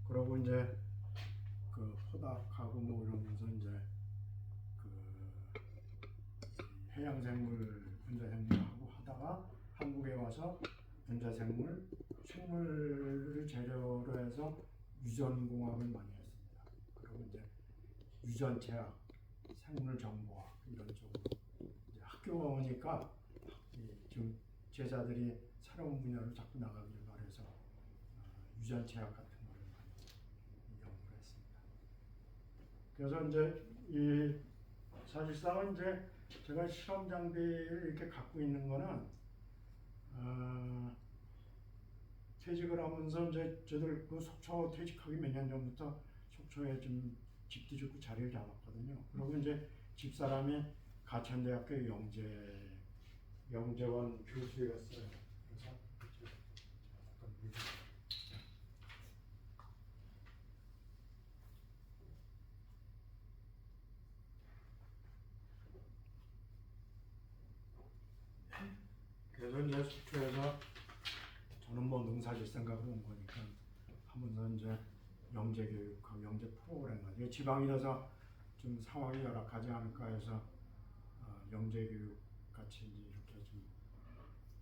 그러고 이제 그 포닥하고 뭐 이러면서 이제 그 해양생물, 분자생물하고 하다가 한국에 와서 분자생물, 생물을 재료로 해서 유전공학을 많이 했습니다. 그리고 이제 유전체학, 생물정보학 이런 쪽으로 이제 학교가 오니까 지금 제자들이 새로운 분야로 자꾸 나가길 바래서 유전체학 같은 거를 많이 연구를 했습니다. 그래서 이제 이 사실상은 이제 제가 실험 장비를 이렇게 갖고 있는 거는 퇴직을 하면서 이제 저들 그 속초 퇴직하기 몇 년 전부터 속초에 좀 집도 짓고 자리를 잡았거든요. 그리고 이제 집사람이 가천대학교 영재원 교수였어요. 그래서 잠깐 그래서 이제 속초에서 저는 뭐 농사질 생각으로 온 거니까 하면서 이제 영재교육하고 영재 프로그램 가지고 지방이라서 좀 상황이 열악하지 않을까 해서 영재교육 같이 이제 이렇게 좀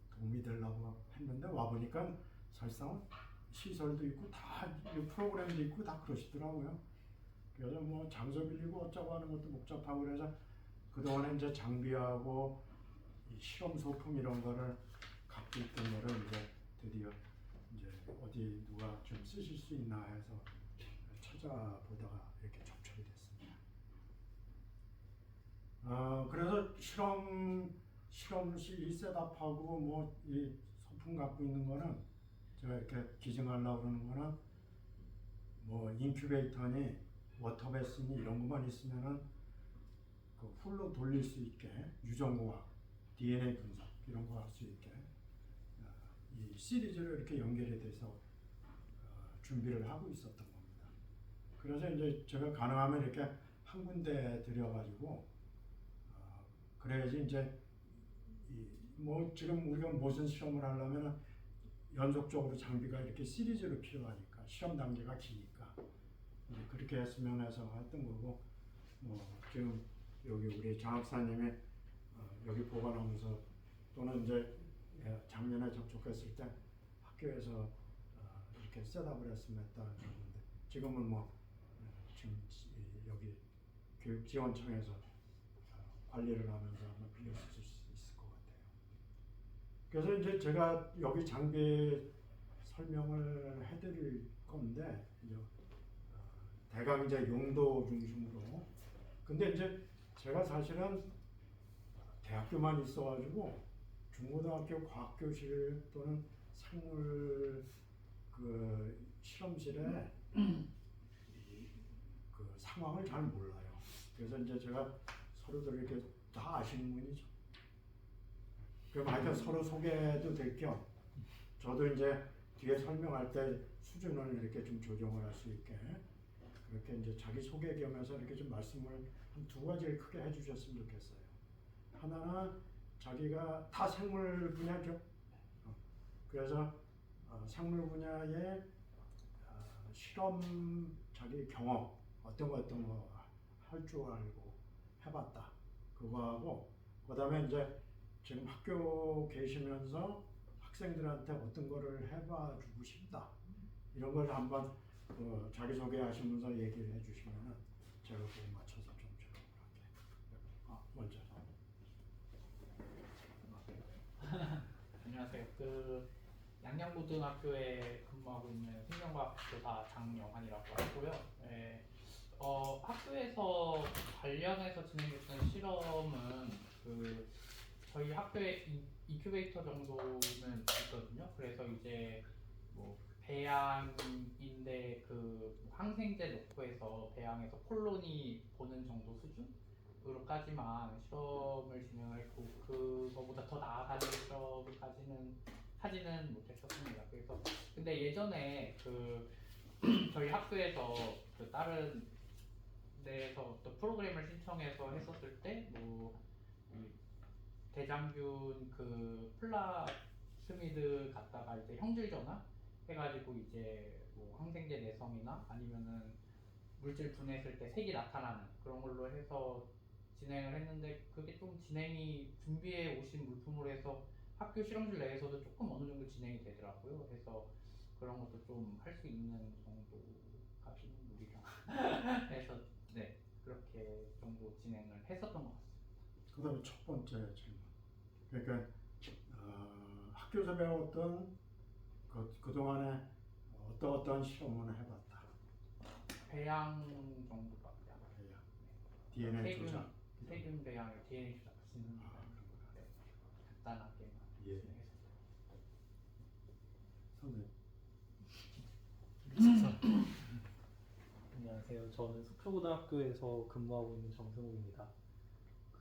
도움이 되려고 했는데 와 보니까 사실상 시설도 있고 다 프로그램도 있고 다 그러시더라고요. 그래서 뭐 장소 빌리고 어쩌고 하는 것도 복잡하고 그래서 그동안에 이제 장비하고 이 실험 소품 이런 거를 갖고 있던 거를 이제 드디어 이제 어디 누가 좀 쓰실 수 있나 해서 찾아보다가 이렇게 접촉이 됐습니다. 그래서 실험실 이 셋업하고 뭐 이 소품 갖고 있는 거는 제가 이렇게 기증하려고 그러는 거는 뭐 인큐베이터니 워터베스니 이런 것만 있으면은 그 훌로 돌릴 수 있게 유전공학, DNA 분석 이런 거 할 수 있게 이 시리즈로 이렇게 연결이 돼서 준비를 하고 있었던 겁니다. 그래서 이제 제가 가능하면 이렇게 한 군데 들여가지고 그래야지 이제 뭐 지금 우리가 무슨 실험을 하려면 연속적으로 장비가 이렇게 시리즈로 필요하니까 실험 단계가 기니까 그렇게 했으면 해서 했던 거고 뭐 지금 여기 우리 장 박사님이 여기 보관하면서 또는 이제 작년에 접촉했을 때 학교에서 이렇게 셋업을 했으면 했다는 건데 지금은 뭐 지금 여기 교육지원청에서 관리를 하면서 아마 빌려 쓸 수 있을 것 같아요. 그래서 이제 제가 여기 장비 설명을 해드릴 건데 이제 대강 이제 용도 중심으로. 근데 이제 제가 사실은 대학교만 있어가지고 중고등학교 과학교실 또는 생물 그 실험실에 그 상황을 잘 몰라요. 그래서 이제 제가 서로들 이렇게 다 아시는 분이죠. 그럼 하여튼 서로 소개도 될 겸 저도 이제 뒤에 설명할 때 수준을 이렇게 좀 조정을 할 수 있게 그렇게 이제 자기 소개 겸해서 이렇게 좀 말씀을 한 두 가지를 크게 해주셨으면 좋겠어요. 하나는 자기가 다 생물 분야죠. 그래서 생물 분야의 실험 자기 경험 어떤 거 할 줄 알고 해봤다 그거하고 그다음에 이제 지금 학교 계시면서 학생들한테 어떤 거를 해봐 주고 싶다 이런 걸 한번 자기소개 하시면서 얘기를 해주시면은 제가 그거 맞춰서 좀 할게요. 먼저. 안녕하세요. 양양고등학교에 근무하고 있는 생명과학 교사 장영환이라고 하고요. 네, 학교에서 관련해서 진행했던 실험은 저희 학교에 인큐베이터 정도는 있거든요. 그래서 이제 뭐 배양인데 항생제 넣고 해서 배양해서 콜로니 보는 정도 수준으로까지만 실험을 진행을 했고 그거보다 더 나아가는 실험까지는 하지는 못했었습니다. 그래서 근데 예전에 저희 학교에서 다른 데에서 또 프로그램을 신청해서 했었을 때뭐 대장균 플라스미드 갖다가 이제 형질 전화 해가지고 이제 뭐 항생제 내성이나 아니면은 물질 분해했을 때 색이 나타나는 그런 걸로 해서 진행을 했는데 그게 좀 진행이 준비해 오신 물품으로 해서 학교 실험실 내에서도 조금 어느 정도 진행이 되더라고요. 그래서 그런 것도 좀 할 수 있는 정도까지는 우리가 해서 네 그렇게 정도 진행을 했었던 것 같습니다. 그다음에 첫 번째 질문. 그러니까 학교에서 배웠던 그동안에 어떤 실험을 해봤다. 배양 정도밖에 안 해요. 배양. DNA 조작. 세균 배양에 DNA 조작 쓰는 아, 그런구나. 네, 간단하게만 예. 진행해서 선생님. 안녕하세요. 저는 속초고등학교에서 근무하고 있는 정승욱입니다.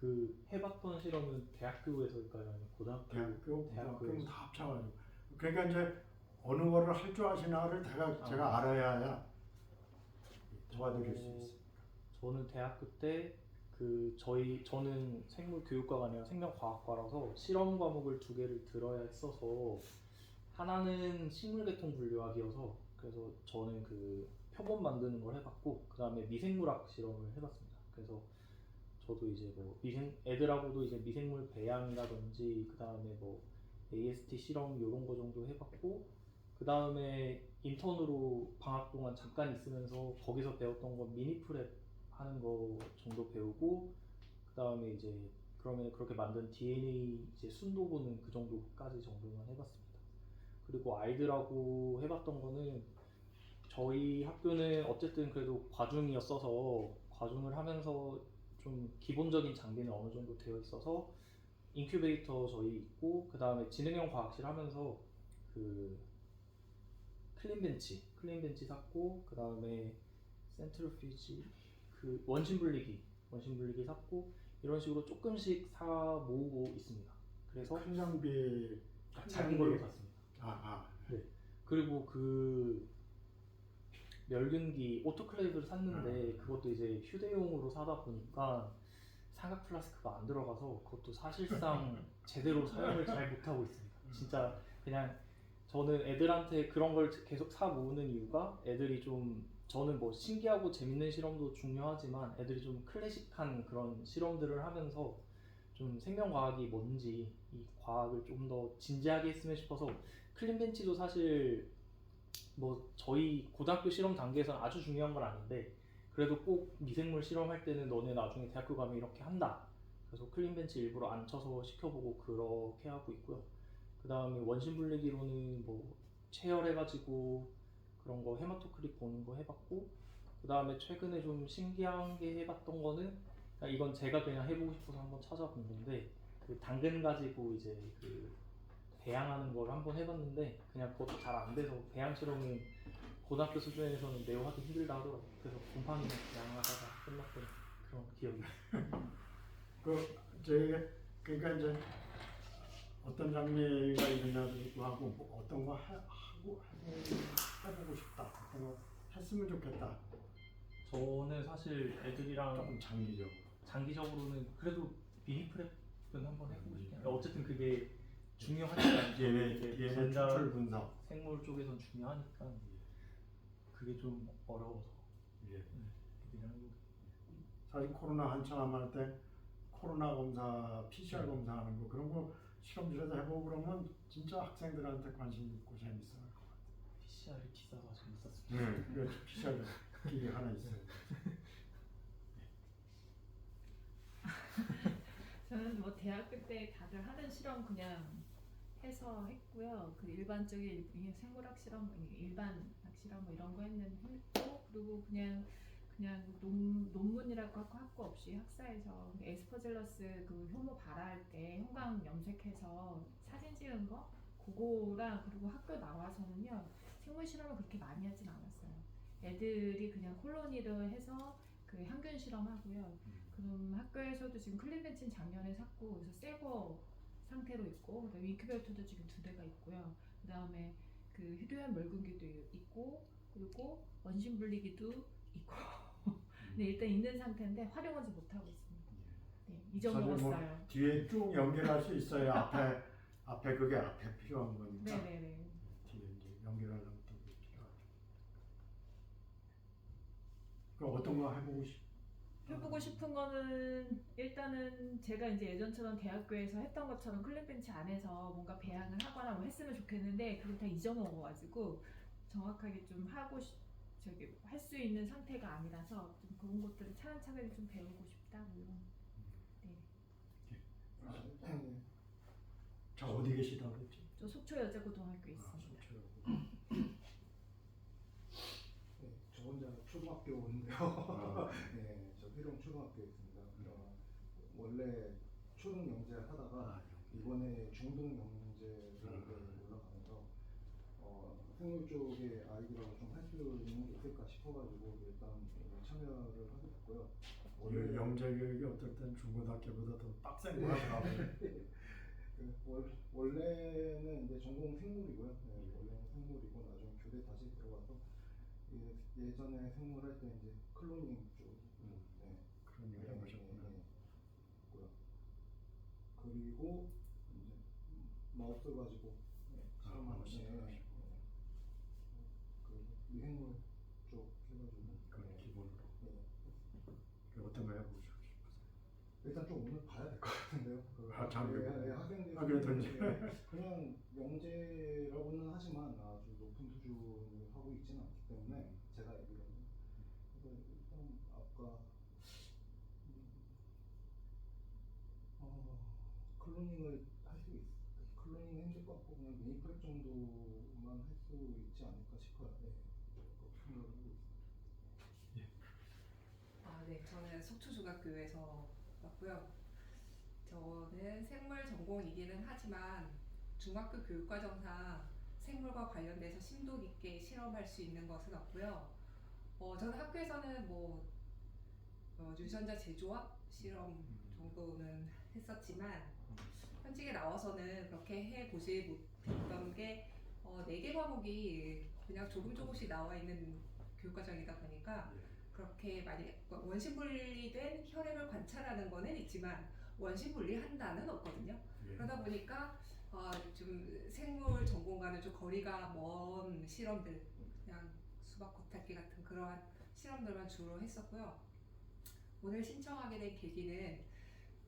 그 해봤던 실험은 대학교에서일까요? 아니면 고등학교? 대학교는 대학교에서. 다 합쳐가지고. 그러니까 이제 어느 거를 할 줄 아시나를 제가 알아야 도와드릴 수 있어요. 저는 대학교 때 저는 생물교육과가 아니라 생명과학과라서 실험 과목을 두 개를 들어야 했어서 하나는 식물계통 분류학이어서 그래서 저는 그 표본 만드는 걸 해봤고 그 다음에 미생물학 실험을 해봤습니다. 그래서 저도 이제 뭐 애들하고도 이제 미생물 배양이라든지 그 다음에 뭐 AST 실험 이런 거 정도 해봤고 그 다음에 인턴으로 방학 동안 잠깐 있으면서 거기서 배웠던 거 미니 프랩 하는 거 정도 배우고 그 다음에 이제 그러면 그렇게 만든 DNA 이제 순도 보는 그 정도까지 정도만 해봤습니다. 그리고 아이들하고 해봤던 거는 저희 학교는 어쨌든 그래도 과중이었어서 과중을 하면서 좀 기본적인 장비는 어느 정도 되어 있어서 인큐베이터 저희 있고 그 다음에 지능형 과학실 하면서 그 클린벤치 샀고 그 다음에 센트리퓨지 그 원심 분리기 샀고 이런 식으로 조금씩 사 모으고 있습니다. 그래서 큰 장비 작은 걸로 샀습니다. 네. 그리고 그 멸균기 오토클레이브를 샀는데 그것도 이제 휴대용으로 사다 보니까 삼각 플라스크가 안 들어가서 그것도 사실상 제대로 사용을 잘 못하고 있습니다. 진짜 그냥 저는 애들한테 그런 걸 계속 사 모으는 이유가 애들이 좀 저는 뭐 신기하고 재밌는 실험도 중요하지만 애들이 좀 클래식한 그런 실험들을 하면서 좀 생명과학이 뭔지 이 과학을 좀 더 진지하게 했으면 싶어서 클린벤치도 사실 뭐 저희 고등학교 실험 단계에서는 아주 중요한 건 아닌데 그래도 꼭 미생물 실험할 때는 너네 나중에 대학교 가면 이렇게 한다. 그래서 클린벤치 일부러 안 쳐서 시켜보고 그렇게 하고 있고요. 그 다음에 원심 분리기로는 뭐 체열해가지고 그런 거 헤마토크릿 보는 거 해봤고 그 다음에 최근에 좀 신기한 게 해봤던 거는 이건 제가 그냥 해보고 싶어서 한번 찾아본 건데 그 당근 가지고 이제 그 배양하는 걸 한번 해봤는데 그냥 그것도 잘 안 돼서 배양 실험은 고등학교 수준에서는 매우 하기 힘들다 하더라고요. 그래서 곰팡이만 배양하다가 끝났던 그런 기억이 있어요. 그러니까 이제 어떤 장르가 있느냐도 하고 뭐 어떤 거 해보고 싶다. 어떤 거 했으면 좋겠다. 저는 사실 애들이랑 조금 장기적으로는 그래도 미니 프랩은 한번 해보고 싶긴 해요. 어쨌든 그게 중요하니까 얘네 추출 분석. 생물 쪽에선 중요하니까 그게 좀 어려워서 애들이랑 해보고 사실 코로나 한참 할 때 코로나 검사, PCR 검사하는 거 그런 거 실험실에서 해보고 그러면 진짜 학생들한테 관심 있고 재밌어 할 것 같아요. PCR이 비싸서 못 샀습니다. 그래서 PCR 기계 하나 있어요. 저는 뭐 대학교 때 다들 하는 실험 그냥 해서 했고요. 그 일반적인 생물학 실험, 일반 학 실험 뭐 이런 거 했고 그리고 그냥 논문이라고 할 거 없이 학사에서 에스퍼질러스 그 효모 발화할 때 형광 염색해서 사진 찍은 거 그거랑 그리고 학교 나와서는요 생물 실험을 그렇게 많이 하진 않았어요. 애들이 그냥 콜로니를 해서 그 항균 실험하고요. 그럼 학교에서도 지금 클린벤치는 작년에 샀고 그래서 새거 상태로 있고 그다음에 인큐베이터도 지금 2대가 있고요. 그다음에 그 휴대용 멸균기도 있고 그리고 원심 분리기도 있고. 네, 일단 있는 상태인데 활용하지 못하고 있습니다. 네, 잊어먹었어요. 뭐 뒤에 쭉 연결할 수 있어요. 앞에 그게 앞에 필요한 거니까. 네네네. 뒤에 이제 연결하려면 또 필요하죠. 그 어떤 거 해보고 싶? 해보고 싶은 거는 일단은 제가 이제 예전처럼 대학교에서 했던 것처럼 클린벤치 안에서 뭔가 배양을 하거나 뭐 했으면 좋겠는데 그걸 다 잊어먹어가지고 정확하게 좀 저기 할 수 있는 상태가 아니라서 좀 그런 것들을 차근차근 좀 배우고 싶다 뭐 이런. 네. 자 어디 계시다 그랬지? 저 속초 여자고등학교에 있습니다. 네, 저 혼자 초등학교 오는데요. 네, 저 회룡 초등학교에 있습니다. 원래 초등 영재 하다가 이번에 중등 영재로 올라가면서 생물 쪽에 아이들하고 좀 할 수 있는 게 있을까 싶어가지고 일단 참여를 하게 됐고요. 원래 영재 교육이 어떨 땐 중고등학교보다 더 빡센 거 같더라고요. 원래는 이제 전공 생물이고요. 네, 원래는 생물이고 나중에 교대 다시 들어가서 예전에 생물 할 때 이제 클로닝 쪽, 네, 그런 얘기 해보셨구나. 고요. 그리고 이제 마우스 가지고 실험하는 마우스 가지고. 그 미생물 쪽 해가지고 그건 기본으로. 네. 그 어떤 거 해보고 싶으세요? 일단 좀 오늘 봐야 될 것 같은데요. 잠깐. 학생들이 그래도 그냥 영재라고는 하지만 아주 높은 수준을 하고 있지는 않기 때문에 제가 알기로는 그래서 일단 아까 클로닝을 할 수 클로닝 힘들 것 같고 그냥 미니 프랩 정도만 할 수 있지 않을까 싶어요. 네. 그렇게 생각을 하고 있습니다. 네, 저는 속초중학교에서 왔고요. 저는 생물 전공이기는 하지만 중학교 교육과정상 생물과 관련돼서 심도 깊게 실험할 수 있는 것은 없고요. 저는 학교에서는 유전자 재조합 실험 정도는 했었지만 현직에 나와서는 그렇게 해보지 못했던 게 4개 과목이 그냥 조금씩 나와 있는 교육과정이다 보니까 그렇게 많이 원심분리된 혈액을 관찰하는 거는 있지만 원심분리한다는 없거든요. 그러다 보니까 좀 생물 전공과는 좀 거리가 먼 실험들, 그냥 수박 겉핥기 같은 그러한 실험들만 주로 했었고요. 오늘 신청하게 된 계기는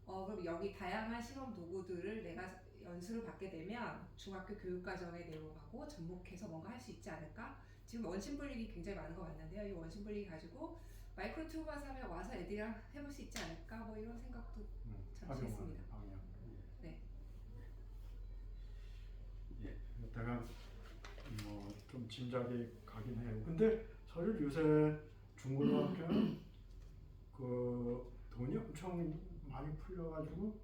그럼 여기 다양한 실험 도구들을 내가 연수를 받게 되면 중학교 교육과정의 내용하고 접목해서 뭔가 할 수 있지 않을까? 지금 원심분리기 굉장히 많은 거 맞는데요. 이 원심분리기 가지고 마이크로튜브만 사면 와서 애들이랑 해볼 수 있지 않을까? 뭐 이런 생각도 잠시 했습니다. 네. 예, 이따가 좀 짐작이 가긴 해요. 근데 사실 요새 중고등학교는 그 돈이 엄청 많이 풀려가지고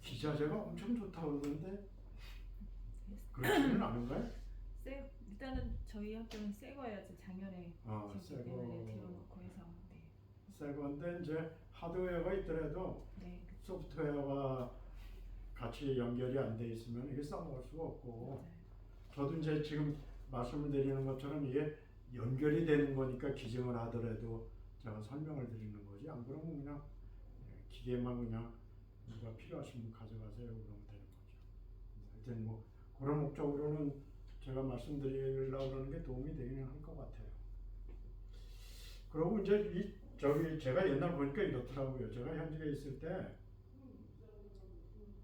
기자재가 엄청 좋다고 그러는데 그렇지는 않은가요? 일단은 저희 학교는 새 거여야지 작년에 새 거. 들여놓고 해서 새 건데 이제 하드웨어가 있더라도 네. 소프트웨어가 같이 연결이 안 돼 있으면 이게 써먹을 수가 없고 맞아요. 저도 이제 지금 말씀을 드리는 것처럼 이게 연결이 되는 거니까 기증을 하더라도 제가 설명을 드리는 거지 안 그러면 그냥 기계만 그냥 누가 필요하신 분 가져가세요 그러면 되는 거죠. 하여튼 뭐 그런 목적으로는 제가 말씀드리려고 그러는 게 도움이 되기는 할 것 같아요. 그리고 이제 제가 옛날 보니까 이렇더라고요. 제가 현직에 있을 때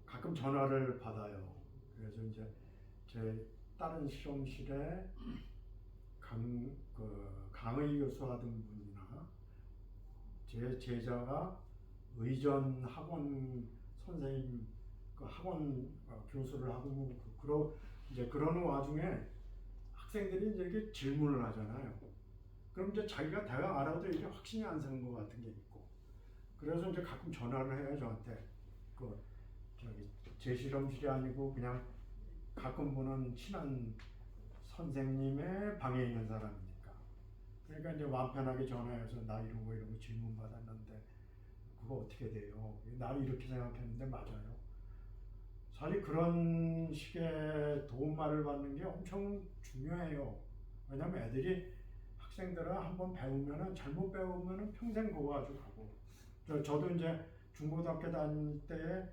가끔 전화를 받아요. 그래서 이제 제 다른 실험실에 강의 교수하던 분이나 제 제자가 의전 학원 선생님 학원 교수를 하고 이제 그러는 와중에 학생들이 이제 이렇게 질문을 하잖아요. 그럼 이제 자기가 대강 알아도 이게 확신이 안 서는 것 같은 게 있고 그래서 이제 가끔 전화를 해요 저한테. 제 실험실이 아니고 그냥 가끔 보는 친한 선생님의 방에 있는 사람이니까. 그러니까 이제 마음 편하게 전화해서 나 이런 거 질문 받았는데 그거 어떻게 돼요? 나 이렇게 생각했는데 맞아요. 사실 그런 식의 도움말을 받는 게 엄청 중요해요. 왜냐면 애들이 학생들은 한번 배우면은 잘못 배우면은 평생 그거 가지고 가고. 저도 이제 중고등학교 다닐 때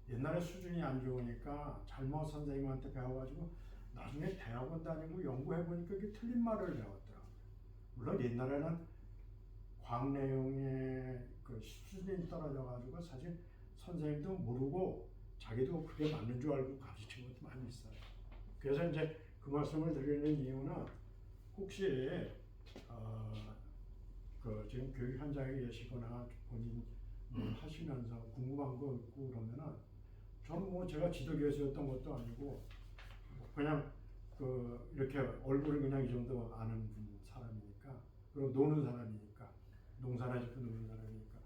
옛날에 수준이 안 좋으니까 잘못 선생님한테 배워가지고 나중에 대학원 다니고 연구해보니까 이게 틀린 말을 배웠더라고요. 물론 옛날에는 과학 내용의 그 수준이 떨어져가지고 사실 선생님도 모르고 자기도 그게 맞는 줄 알고 가르친 것도 많이 있어요. 그래서 이제 그 말씀을 드리는 이유는 혹시 그 지금 교육 현장에 계시거나 본인 뭐 하시면서 궁금한 거 있고 그러면은 저는 뭐 제가 지도 교수였던 것도 아니고 그냥 그 이렇게 얼굴이 그냥 이 정도 아는 사람이니까 그리고 노는 사람이니까 농사나 짓고 노는 사람이니까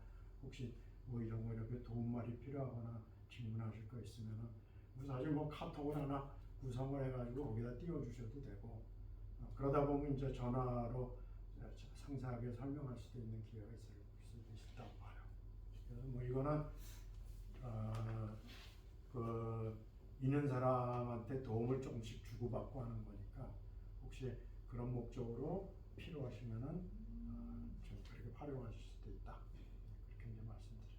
혹시 뭐 이런 거 이렇게 도움말이 필요하거나 질문하실 거 있으면은 사실 뭐 카톡을 하나 구성을 해가지고 거기다 띄워주셔도 되고 그러다 보면 이제 전화로 상세하게 설명할 수도 있는 기회가 있을 수도 있다고 봐요. 그래서 뭐 이거는 그 있는 사람한테 도움을 조금씩 주고받고 하는 거니까 혹시 그런 목적으로 필요하시면은 좀 그렇게 활용하실 수도 있다. 그렇게 이제 말씀드립니다.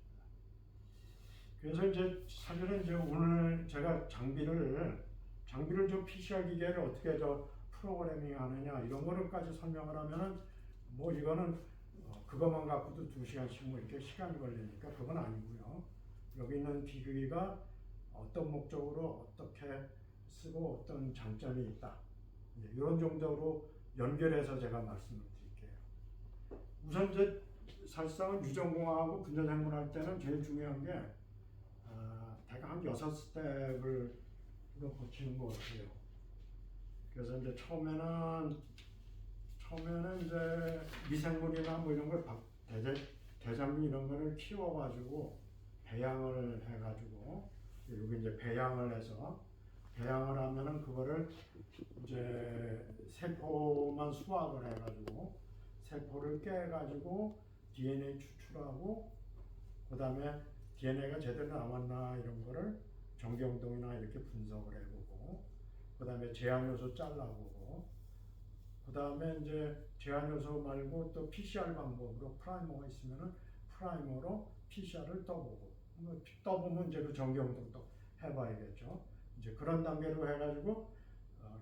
그래서 이제 사실은 이제 오늘 제가 장비를 저 PCR 기계를 어떻게 저 프로그래밍 하느냐 이런 거를까지 설명을 하면은 뭐 이거는 그것만 갖고도 2시간씩 뭐 이렇게 시간이 걸리니까 그건 아니고요. 여기 있는 기기가 어떤 목적으로 어떻게 쓰고 어떤 장점이 있다. 이런 정도로 연결해서 제가 말씀을 드릴게요. 우선 이제 사실상 유전공학하고 분자생물 할 때는 제일 중요한 게 대략 한 6스텝을 거치는 것 같아요. 그래서 이제 처음에는 이제 미생물이나 뭐 이런 걸 대장균 이런 거를 키워가지고 배양을 해가지고 여기 이제 배양을 해서 배양을 하면은 그거를 이제 세포만 수확을 해가지고 세포를 깨가지고 DNA 추출하고 그 다음에 DNA가 제대로 남았나 이런 거를 정경동이나 이렇게 분석을 해보고 그 다음에 제한 요소 잘라보고 그 다음에 이제 제한 요소 말고 또 PCR 방법으로 프라이머가 있으면은 프라이머로 PCR을 떠보면 이제 그 정경동도 해봐야겠죠. 이제 그런 단계로 해가지고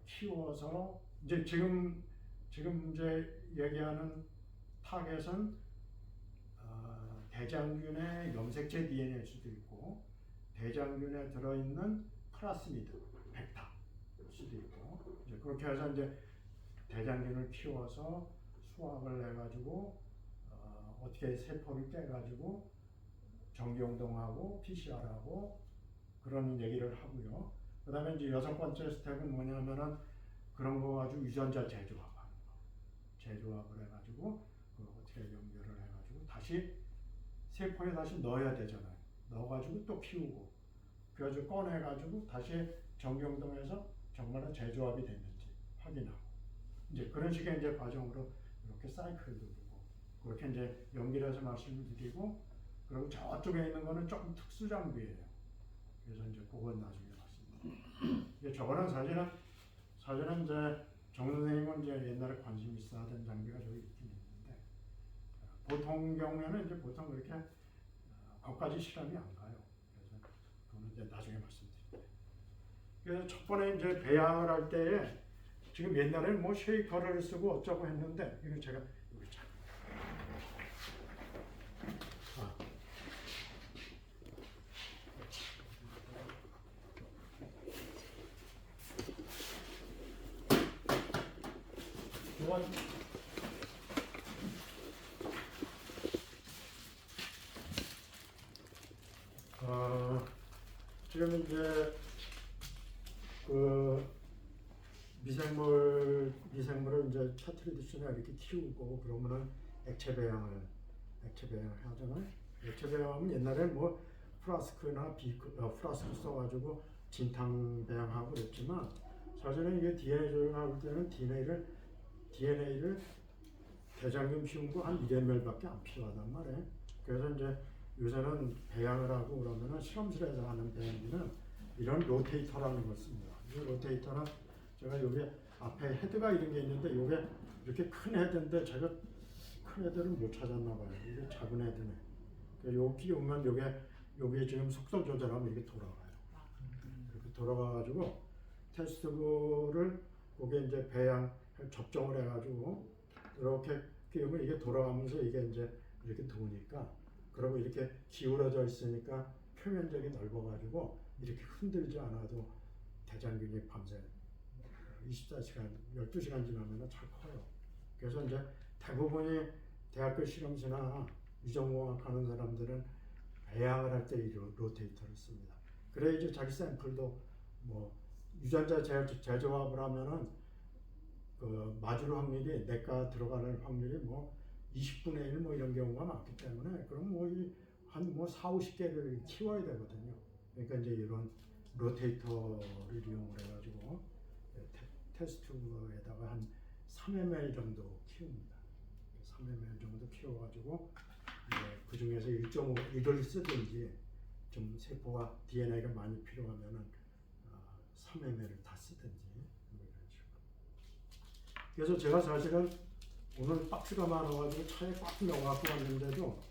키워서 이제 지금 이제 얘기하는 타겟은 대장균의 염색체 DNA일 수도 있고 대장균에 들어있는 플라스미드, 벡터 수도 있고 이제 그렇게 해서 이제 대장균을 키워서 수확을 해가지고 어떻게 세포를 깨가지고 정경동하고 PCR하고 그런 얘기를 하고요. 그 다음에 이제 6번째 스텝은 뭐냐면은 그런 거 가지고 유전자 재조합하는 거. 재조합을 해가지고 어떻게 연결을 해가지고 다시 세포에 다시 넣어야 되잖아요. 넣어가지고 또 키우고 그래가지고 꺼내가지고 다시 정경동에서 정말로 재조합이 됐는지 확인하고 이제 그런 식의 이제 과정으로 이렇게 사이클을 돌리고 그렇게 이제 연결해서 말씀을 드리고 그리고 저쪽에 있는 거는 조금 특수 장비예요. 그래서 이제 그건 나중에 말씀드릴게요. 저거는 사실은 이제 정 선생님은 이제 옛날에 관심 있어 하던 장비가 저기 있긴 있는데 보통 경우에는 이제 보통 그렇게 거기까지 실험이 안 가요. 그래서 그거는 이제 나중에 말씀드릴게요. 그래서 첫 번에 이제 배양을 할 때에 지금 옛날에는 뭐 쉐이커를 쓰고 어쩌고 했는데 이거 제가 여기 참. 이건 지금 이제 그 미생물을 이제 차트리디스나 이렇게 키우고 그러면은 액체 배양을 하잖아요. 액체 배양은 옛날에 뭐 플라스크나 플라스크 써가지고 진탕 배양하고 그랬지만 사실은 이게 DNA 조용할 때는 DNA를 대장균 키운 거 한 1ml밖에 안 필요하단 말이에요. 그래서 이제 요새는 배양을 하고 그러면은 실험실에서 하는 배양기는 이런 로테이터라는 걸 씁니다. 이 로테이터는 제가 여기 앞에 헤드가 이런 게 있는데 이게 이렇게 큰 헤드인데 제가 큰 헤드를 못 찾았나 봐요. 이게 작은 헤드네. 여기 오면 요게 지금 속도 조절하면 이렇게 돌아가요. 이렇게 돌아가가지고 테스트볼을 거기에 이제 배양 접종을 해가지고 이렇게 그러면 이게 돌아가면서 이게 이제 이렇게 도니까 그리고 이렇게 기울어져 있으니까 표면적이 넓어가지고 이렇게 흔들지 않아도 대장균이 밤새 24시간, 12시간 지나면 잘 커요. 그래서 이제 대부분이 대학교 실험실이나 위정공학 하는 사람들은 배양을 할 때 이 로테이터를 씁니다. 그래 이제 자기 샘플도 뭐 유전자 재조합을 하면은 그 맞을 확률이 내과 들어가는 확률이 뭐 20분의 1 뭐 이런 경우가 많기 때문에 그럼 뭐 한 뭐 4, 50개를 키워야 되거든요. 그러니까 이제 이런 로테이터를 이용을 해가지고 테스트에다가 한 3ml 정도 키웁니다. 3ml 정도 키워가지고 그 중에서 1.5를 쓰든지 좀 세포가 DNA가 많이 필요하면은 3ml를 다 쓰든지 뭐 이런 식으로. 그래서 제가 사실은 오늘 박스가 많아가지고 차에 꽉 넣어갖고 왔는데도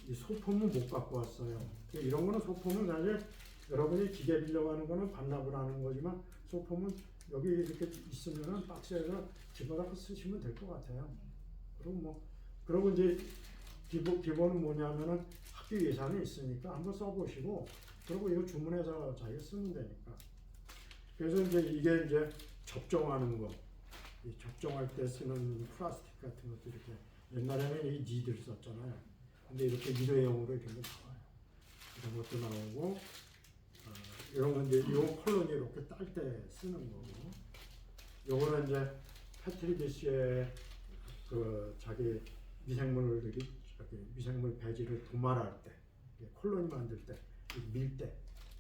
이 소품은 못 갖고 왔어요. 이런 거는 소품은 사실 여러분이 기계 빌려가는 거는 반납을 하는 거지만 소품은 여기 이렇게 있으면은 박스에서 집어넣고 쓰시면 될 것 같아요. 그리고 이제 기본은 뭐냐면은 학교 예산이 있으니까 한번 써보시고 그리고 이거 주문해서 자기가 쓰면 되니까. 그래서 이제 이게 이제 접종하는 거, 이 접종할 때 쓰는 플라스틱 같은 것도 이렇게 옛날에는 이 니들 썼잖아요. 근데 이렇게 일회용으로 이렇게 나와요. 이런 것도 나오고 이런 건 이제 이 콜로니 이렇게 딸 때 쓰는 거고. 요거는 이제 패트리기 씨의 그 자기 미생물 배지를 도말할 때, 콜로니 만들 때,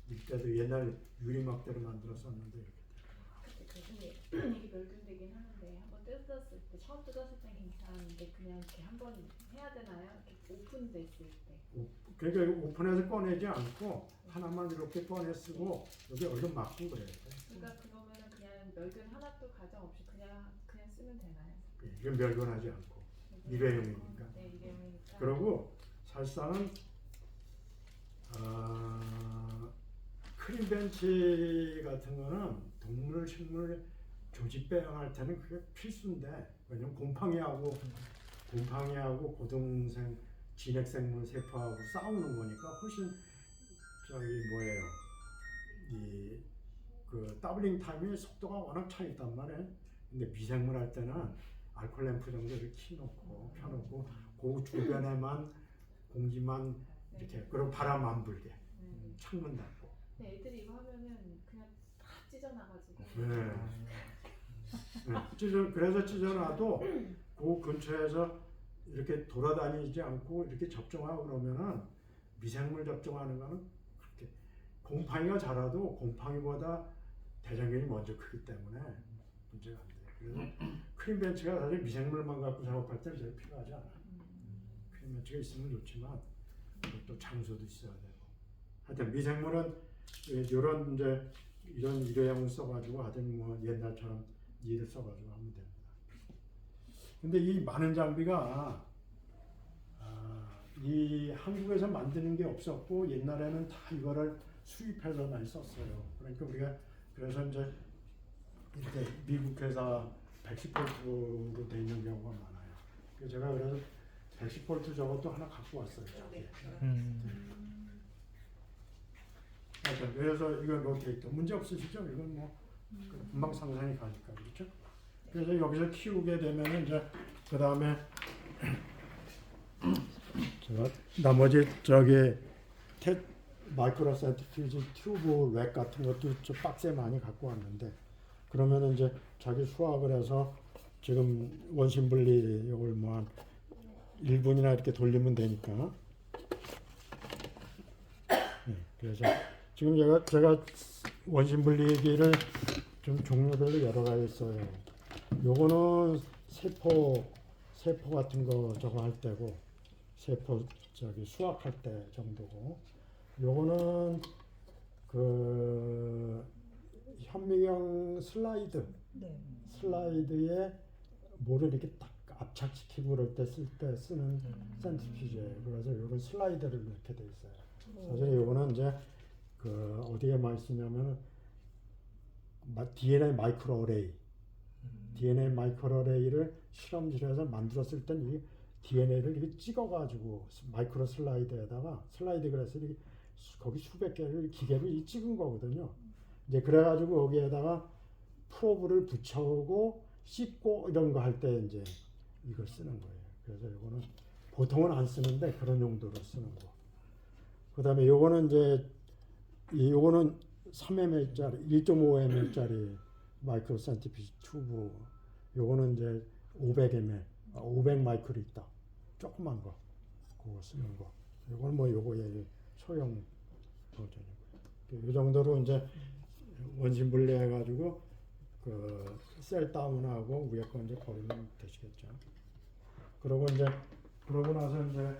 밀대도 옛날 유리막대로 만들었었는데 이렇게 교수님 이게 멸균되긴 하는데 한번 뜯었을 때 처음 뜯었을 땐 괜찮은데 그냥 이렇게 한번 해야 되나요? 이렇게 오픈됐을 때. 그러니까 오픈해서 꺼내지 않고 하나만 이렇게 꺼내 쓰고 여기 얼른 막고 그래야 돼. 그러니까 그러면은 그냥 멸균 하나도 가정 없이 그냥 쓰면 되나요? 이건 멸균하지 않고 일회용이니까. 네, 일회용이니까. 그리고 사실상은 크림벤치 같은 거는 동물, 식물 조직 배양할 때는 그게 필수인데 왜냐면 곰팡이하고 고등생 진핵생물 세포하고 싸우는 거니까 훨씬 그 더블링 타임의 속도가 워낙 차이 있단 말이에요. 근데 미생물 할 때는 알코올 램프 정도를 켜놓고 펴놓고 그 주변에만 공기만 이렇게 그리고 바람 안 불게 창문 닫고. 근데 애들이 이거 하면은 그냥 다 찢어나가지고. 그래서 찢어놔도 그 근처에서 이렇게 돌아다니지 않고 이렇게 접종하고 그러면은 미생물 접종하는 거는 그렇게 곰팡이가 자라도 곰팡이보다 대장균이 먼저 크기 때문에 문제가 안 돼요. 그래서 크림벤치가 사실 미생물만 갖고 작업할 때는 제일 필요하지 않아요. 크림벤치가 있으면 좋지만 또 장소도 있어야 되고. 하여튼 미생물은 이런 일회용을 써가지고 하여튼 뭐 옛날처럼 니를 써가지고 하면 됩니다. 근데 이 많은 장비가 이 한국에서 만드는 게 없었고 옛날에는 다 이거를 수입해서 많이 썼어요. 그러니까 우리가 그래서 이제 이렇게 미국 회사 110볼트로 돼 있는 경우가 많아요. 그래서 제가 그래서 110볼트 저것도 하나 갖고 왔어요. 그래서 이건 로테이터 문제 없으시죠? 이건 뭐 금방 상상이 가니까 그렇죠? 그래서 여기서 키우게 되면은 이제 그 다음에 제가 나머지 마이크로 센트리퓨지 튜브 렉 같은 것도 저 박스에 많이 갖고 왔는데 그러면은 이제 자기 수확을 해서 지금 원심 분리 이걸 뭐 한 1분이나 이렇게 돌리면 되니까. 그래서 지금 제가 원심 분리기를 좀 종류별로 여러 가지 써요. 요거는 세포 같은 거 저거 할 때고 세포 수확할 때 정도고 요거는 그 현미경 슬라이드에 뭐를 이렇게 딱 압착시키고 그럴 때 쓰는 센트리퓨즈예요. 그래서 요건 슬라이드를 이렇게 돼 있어요. 사실 요거는 이제 어디에 많이 쓰냐면은 DNA 마이크로 어레이 DNA 마이크로레이를 실험실에서 만들었을 땐 이 DNA를 이렇게 찍어가지고 마이크로 슬라이드에다가 슬라이드 그래서 이렇게 거기 수백 개를 기계로 이 찍은 거거든요. 이제 그래가지고 여기에다가 프로브를 붙여오고 씻고 이런 거 할 때 이제 이걸 쓰는 거예요. 그래서 이거는 보통은 안 쓰는데 그런 용도로 쓰는 거. 그다음에 요거는 이제 요거는 3mm짜리 1.5mm짜리 마이크로 센티피드 튜브. 요거는 이제 500ml, 500 마이크로 있다. 조그만 거. 그거 쓰는 거. 요거는 뭐 요거의 소형 버전이고요. 이 정도로 이제 원심 분리해 가지고 그 셀 다운하고 위에 거 이제 버리면 되시겠죠. 그러고 이제 그러고 나서 이제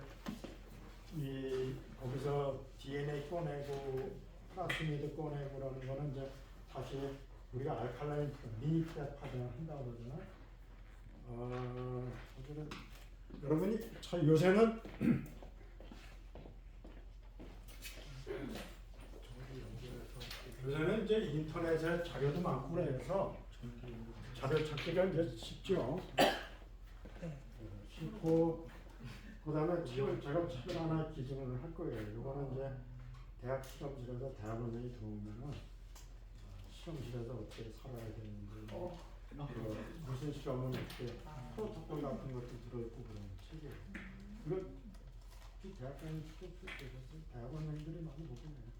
이 거기서 DNA 꺼내고 플라스미드 꺼내고 그러는 거는 이제 다시 우리가 알칼라인 미니 프랩 한다고 그러잖아. 어쨌든 여러분이 참 요새는 요새는 이제 인터넷에 자료도 많고 그래서 자료 찾기가 이제 쉽죠. 쉽고 그다음에 책을 제가 책을 하나 기증을 할 거예요. 이거는 이제 대학 실험실에서 대학원생이 들어오면은 실험실에서 어떻게 살아야 되는지 무슨 실험은 어떻게 프로토콜 같은 것도 들어있고 그런 책이에요. 이거 대학원생들이 많이 보겠네요.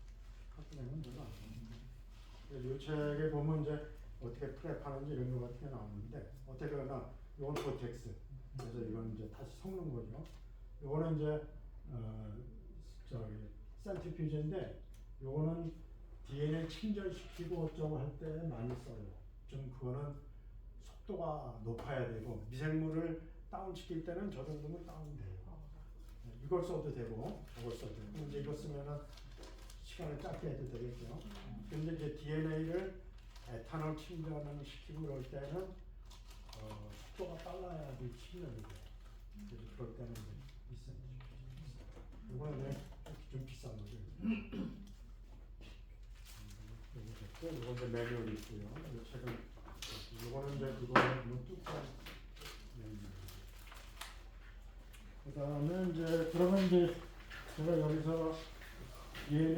학생은 별로 안 보는데. 이 책에 보면 이제 어떻게 프랩하는지 이런 거 같은 게 나오는데 어떻게나 이건 코텍스. 그래서 이건 이제 다시 섞는 거죠. 이거는 이제 센트리퓨즈인데 이거는 DNA 침전시키고 어쩌고 할 때 많이 써요. 좀 그거는 속도가 높아야 되고 미생물을 다운시킬 때는 저 정도면 다운돼요. 이걸 써도 되고 저걸 써도 되고 이제 이거 쓰면은 시간을 짧게 해도 되겠죠. 근데 이제 DNA를 에탄올 침전을 시키고 그럴 때는 속도가 빨라야지 침전이 돼요. 그래서 그럴 때는 있어요. 이거는 좀 비싼 거죠. 이거 이제 매뉴얼이 있고요. 이 책은 이거는 이제 그거는 뚜껑 매뉴얼. 그다음에 이제 그러면 이제 제가 여기서 DNA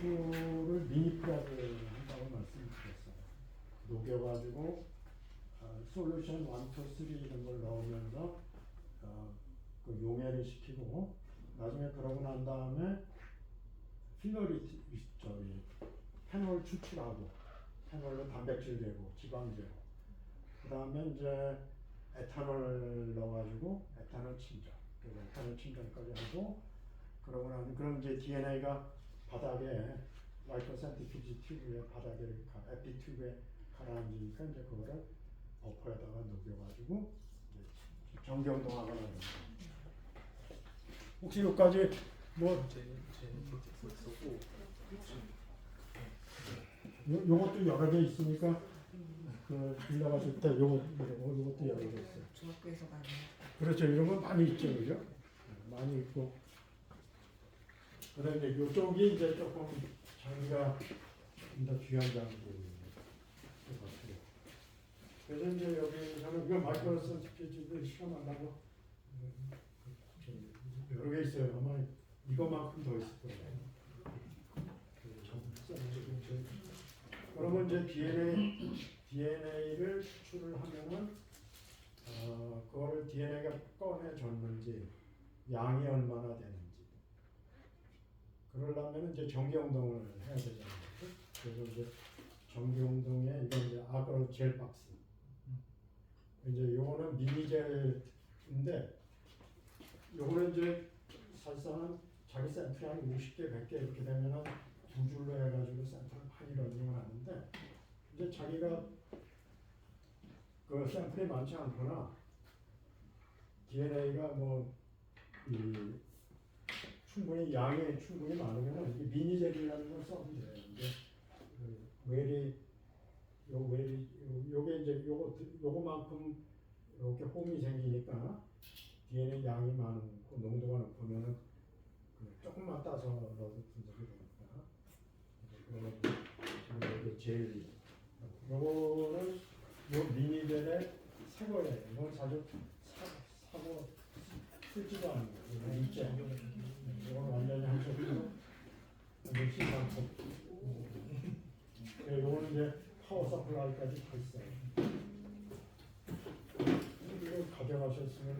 추출을 미니 프랩을 한다고 말씀드렸어요. 녹여가지고 솔루션 1, 2, 3 이런 걸 넣으면서 그 용해를 시키고 나중에 그러고 난 다음에 페놀 추출하고 페놀로 단백질 되고 지방 되고 그 다음에 이제 에탄올 넣어가지고 에탄올 침전 그리고 에탄올 침전까지 하고 그러고 나면 그럼 이제 DNA가 바닥에 마이크로 센티피드 튜브의 바닥에 에피 튜브에 가라앉으니까 이제 그거를 버퍼에다가 녹여가지고 정경동하거나 그런 거. 혹시 여기까지 뭐 요것도 여러 개 있으니까 그 빌려가실 때 요것도 여러 개 있어요. 중학교에서 많이 그렇죠. 이런 건 많이 있죠, 그죠? 많이 있고. 그다음에 이제 요쪽이 이제 조금 자기가 좀 더 귀한 장비인 것 같아요. 그래서 이제 여기서는 이거 마이크로 센티피드 실험하려고 여러 개 있어요. 아마 이거만큼 더 있을 거예요. 그러면 이제 DNA를 추출을 하면은 그거를 DNA가 꺼내줬는지 양이 얼마나 되는지 그러려면 이제 전기운동을 해야 되잖아요. 그래서 이제 전기운동에 이건 이제 아그로 젤 박스. 이제 요거는 미니 젤인데 요거는 이제 사실상은 자기 샘플이 한 50개, 100개 이렇게 되면은 두 줄로 해가지고 샘플을 많이 넣는 하는데 이제 자기가 그 샘플이 많지 않거나 DNA가 충분히 양이 충분히 많으면 이게 미니 젤이라는 걸 써도 돼요. 근데 요게 이제 요거만큼 이렇게 홈이 생기니까 DNA 양이 많고 농도가 높으면은 조금만 따서 넣어도 분석이 되니까. 그리고 지금 여기 젤이 요거는 요 미니벨의 새 거예요. 이건 사고 쓰지도 않은 거예요. 일제. 이건 완전히 한쪽으로 완전 시상품. 이거는 이제 파워 서플라이까지 다 있어요. 이거 가져가셨으면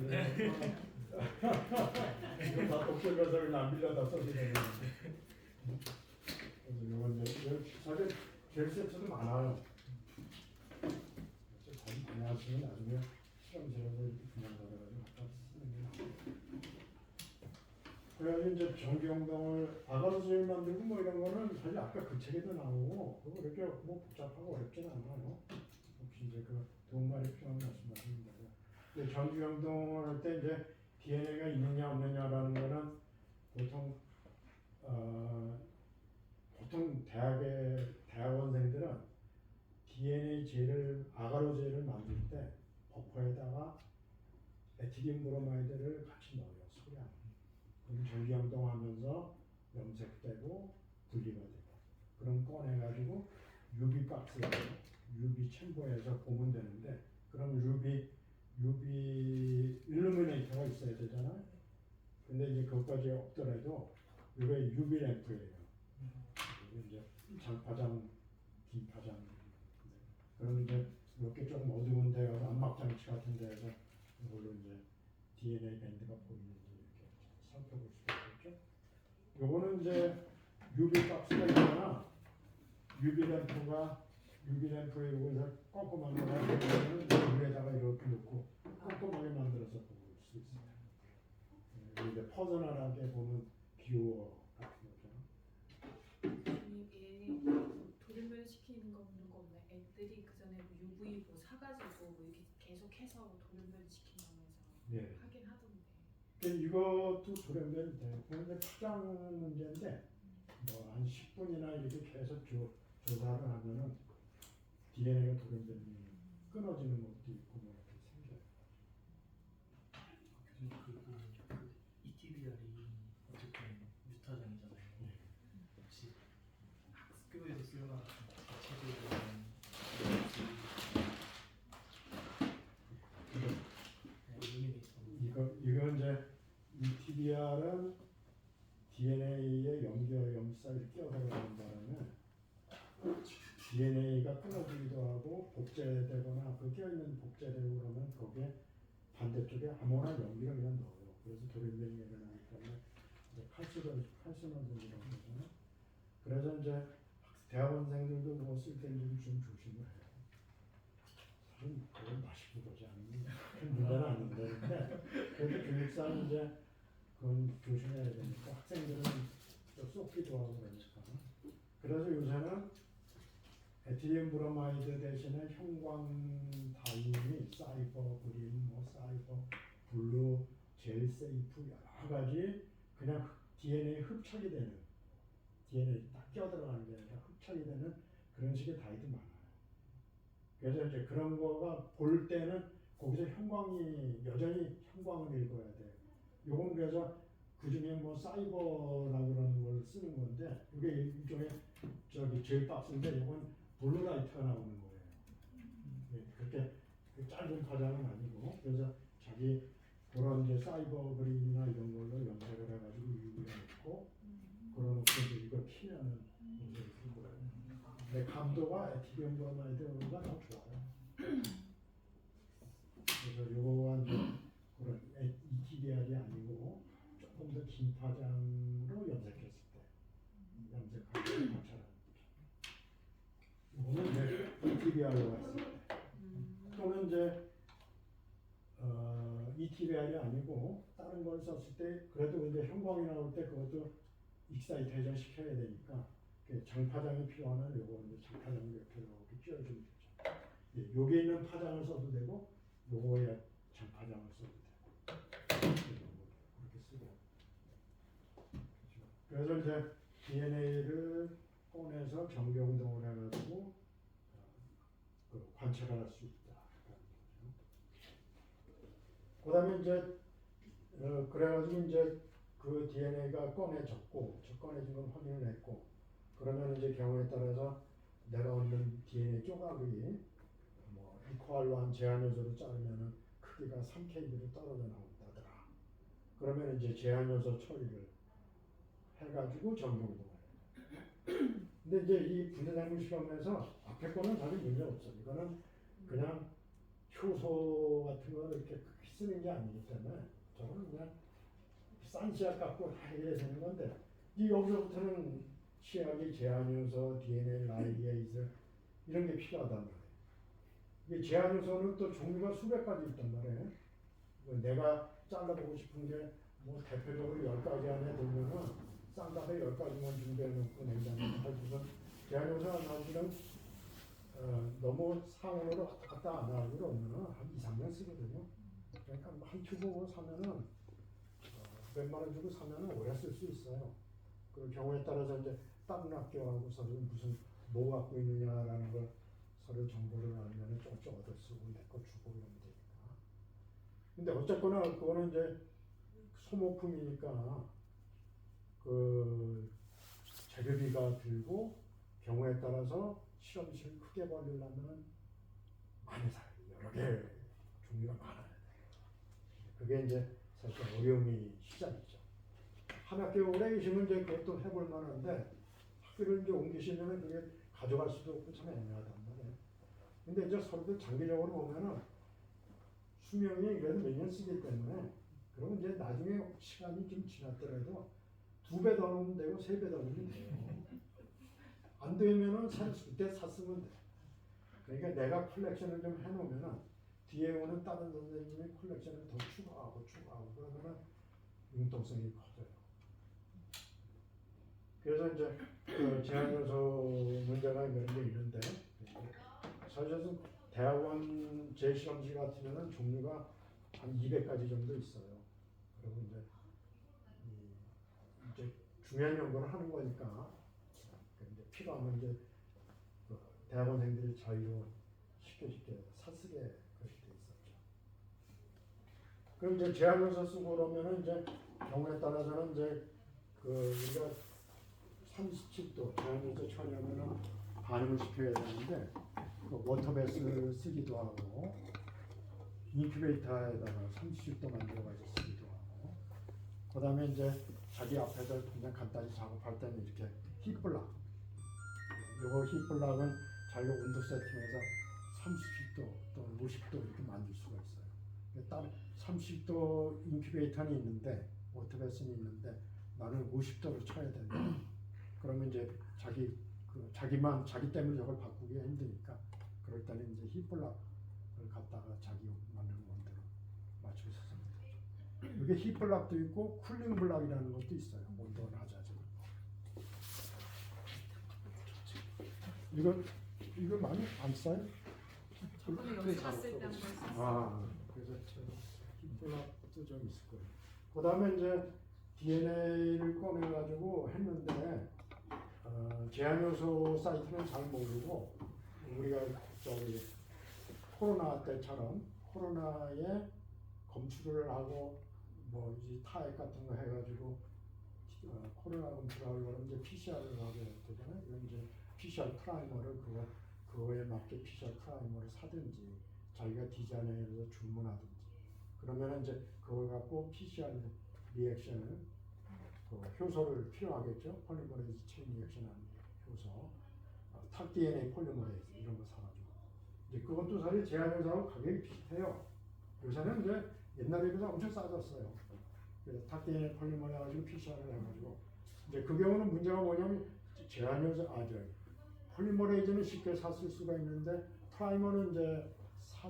이거 다 독일가서를 안 빌려다 써도 되는데. 그래서 이건 이제 사실 젤 세트도 많아요. 많이 하시면 나중에 실험실에서 이렇게 그냥 가져가지고 갖다 쓰는 게 나아요. 그래서 이제 전기용동을 아가수질 만들고 뭐 이런 거는 사실 아까 그 책에도 나오고 그거 그렇게 뭐 복잡하고 어렵진 않아요. 혹시 이제 그 도움말이 필요한 말씀하시는 거예요. 근데 전기용동을 할 때 이제 DNA가 있느냐 없느냐라는 거는 보통 보통 대학원생들은 DNA 젤을 아가로젤을 만들 때 버퍼에다가 에틸린 브로마이드를 같이 넣어요. 소량. 그럼 전기영동하면서 염색되고 분리가 되고. 그럼 꺼내가지고 UV 박스에 UV 챔버에서 보면 되는데 그럼 UV 일루미네이터가 있어야 되잖아요. 근데 이제 그것까지 없더라도 이게 UV 램프예요. 이제 장파장, 긴파장. 그럼 이제 이렇게 조금 어두운 데가 암막 장치 같은 데에서 이걸로 이제 DNA 밴드가 보이는지 이렇게 살펴볼 수가 있겠죠. 요거는 이제 UV 박스가 있거나 UV 램프에 이거에서 꼼꼼하게 만들어서 위에다가 이렇게 놓고 꼼꼼하게 만들어서 볼 수 있어요. 이제 퍼져나가게 보면 뷰어 같은 거죠. 이게 돌연변 시키는 거 그런 거 없나요? 애들이 그 전에 뭐 UV 뭐 사가지고 뭐 이렇게 계속해서 돌연변 시킨다면서 네. 하긴 하던데. 이것도 돌연변이 돼요. 근데 포장 문제인데 뭐 한 10분이나 이렇게 계속 조사를 하면은 DNA가 돌연변이 끊어지는 것도 있고 뭐 이렇게 생겨요. 교수님 그 ETBR이 어쨌든 유타장이잖아요. 혹시 학교에서 쓸만한 자체적인 이거 이제 ETBR은 DNA의 염기와 사이를 끼어들어가는 바람에 DNA가 끊어지기도 하고 복제되거나 그 껴있는 복제되고 그러면 거기에 반대쪽에 아무나 염기를 그냥 넣어요. 그래서 돌연변이가 일어나기 때문에 이제 칼시노젠이라고 하잖아요. 그래서 이제 대학원생들도 뭐 쓸 때는 좀 조심을 해요. 사실 그걸 마시고 그러지 않는 큰 문제는 아닌데 그래도 교육상 이제 그건 조심해야 되니까 학생들은 또 쏟기도 하고 그러니까. 그래서 요새는 에틸린 브로마이드 대신에 형광다임이 사이버 그린, 뭐 사이버 블루, 젤 세이프 여러 가지 그냥 DNA 흡착이 되는 DNA 딱 끼어들어가는 게 아니라 흡착이 되는 그런 식의 다이도 많아요. 그래서 이제 그런 거가 볼 때는 거기서 여전히 형광을 읽어야 돼요. 요건 그래서 그 중에 뭐 사이버라고 그러는 걸 쓰는 건데 이게 일종의 젤 박스인데 이건 블루라이트가 나오는 거예요. 네, 그렇게 짧은 파장은 아니고 그래서 자기 그런 이제 사이버 그린이나 이런 걸로 염색을 해가지고 UV에 넣고 그러놓고 이제 이걸 키면은 이제 거예요. 근데 감도가 에틸린 브로마이드가 더 좋아요. 그래서 요거한 그런 ETBR이 아니고 조금 더 긴 파장으로 염색했을 때 염색하고 관찰하는 거죠. 이거는 이제 ETBR로 했을 때 또는 이제 ETBR이 아니고 다른 걸 썼을 때 그래도 이제 형광이 나올 때 그것도 익사이테이션 시켜야 되니까 장파장이 필요하면 요거는 이제 장파장을 이렇게 끼워주면 되죠. 예, 여기 있는 파장을 써도 되고 요거에 장파장을 써도 되고 그렇게 쓰고. 그래서 이제 DNA를 꺼내서 전기운동을 해가지고 그 관찰을 할 수 있다. 그다음에 이제 그래가지고 이제 그 DNA가 꺼내졌고, 꺼내진 건 확인을 했고, 그러면 이제 경우에 따라서 내가 얻는 DNA 조각이 뭐 비코알로한 제한요소로 자르면은 크기가 3kb로 떨어져 나온다더라. 그러면 이제 제한요소 처리를 해가지고 적용도. 근데 이제 이 분해작물 실험에서 앞에 거는 사실 문제 없어. 이거는 그냥 효소 같은 거 이렇게 크게 쓰는 게 아니기 때문에 저는 그냥 싼 씨앗 갖고 해야 되는 건데 이 여기서부터는 치약이 제한요소, DNA, 라이게이즈 이런 게 필요하단 말이에요. 이게 제한요소는 또 종류가 수백 가지 있단 말이에요. 내가 잘라보고 싶은 게 뭐 대표적으로 10가지 안에 들면은 싼 값에 10가지만 준비해놓고 냉장고에 하지만 제한요소는 사실은 너무 상온으로 왔다 갔다 안 하고 그러면은 한 2, 3년 쓰거든요. 그러니까 한 튜브 사면은 몇만 원 주고 사면은 오래 쓸 수 있어요. 그 경우에 따라서 이제 다른 학교하고 서로 무슨 뭐 갖고 있느냐라는 걸 서로 정보를 알면은 조금씩 얻어 쓰고 내 거 주고 이러면 되니까. 근데 어쨌거나 그거는 이제 소모품이니까 그 재료비가 들고 경우에 따라서 실험실 크게 벌리려면 많이 사요. 여러 개 종류가 많아요. 그게 이제 사실 어려움이 시작이죠. 한 학교 오래 계시면 이제 그것도 해볼 만한데 학교를 이제 옮기시면은 그게 가져갈 수도 없고 참 애매하단 말이에요. 근데 이제 서로들 장기적으로 보면은 수명이 그래도 몇 년 쓰기 때문에 그러면 이제 나중에 시간이 좀 지났더라도 2배 더 넣으면 되고 3배 더 넣으면 돼요. 안 되면은 그때 샀으면 돼. 그러니까 내가 컬렉션을 좀 해놓으면은 뒤에 오는 다른 선생님이 컬렉션을 더 추가하고 그러면은 융통성이 커져요. 그래서 이제 그 제한요소 문제가 이런 게 있는데 사실은 대학원 제실험실 같으면은 종류가 한 200가지 정도 있어요. 그리고 이제 중요한 연구를 하는 거니까 이제 필요하면 이제 그 대학원생들이 자유로 쉽게 사쓰게 그렇게 돼 있었죠. 그럼 이제 제한요소 쓰고 그러면은 이제 경우에 따라서는 이제 그 우리가 37도 제한요소 처리하면은 반응을 시켜야 되는데 그 워터베스 쓰기도 하고 인큐베이터에다가 30도 만들어가지고 쓰기도 하고 그 다음에 이제 자기 앞에서 그냥 간단히 작업할 때는 이렇게 힙블락 요거 힙블락은 자기가 온도 세팅해서 30도 또는 50도 이렇게 만들 수가 있어요. 딱 30도 인큐베이터는 있는데 워터베스는 있는데 나는 50도로 쳐야 된다. 그러면 이제 자기 때문에 저걸 바꾸기 힘드니까 그럴 때는 이제 힙블락을 갖다가 자기 만드는 원대로 맞춰서 쓰면 되죠. 이게 힙블락도 있고 쿨링 블락이라는 것도 있어요. 온도가 낮아지고. 이거 많이 안 써요? 저번에 크게 잘 연습했을 때 한번 썼어요. 그래서 힙블락도 좀 있을 거예요. 그 다음에 이제 DNA를 꺼내가지고 했는데 제한요소 사이트는 잘 모르고 우리가 저기 코로나 때처럼 코로나에 검출을 하고 뭐 이제 타액 같은 거 해가지고 코로나 검출을 하려면 이제 PCR을 하게 되잖아요. 이건 이제 PCR 프라이머를 그거에 맞게 PCR 프라이머를 사든지 자기가 디자인해서 주문하든지 그러면 이제 그걸 갖고 PCR 리액션을 그 효소를 필요하겠죠. 폴리머레이즈 체인 리액션하는 효소, 탁 DNA 폴리머레이즈 이런 거 사가지고 이제 그것도 사실 제한요소하고 가격이 비슷해요. 요새는 이제 옛날에 비해서 엄청 싸졌어요. 그래서 탁 DNA 폴리머를 해가지고 PCR을 해가지고 이제 그 경우는 문제가 뭐냐면 제한요소 폴리머레이즈는 쉽게 샀을 수가 있는데 프라이머는 이제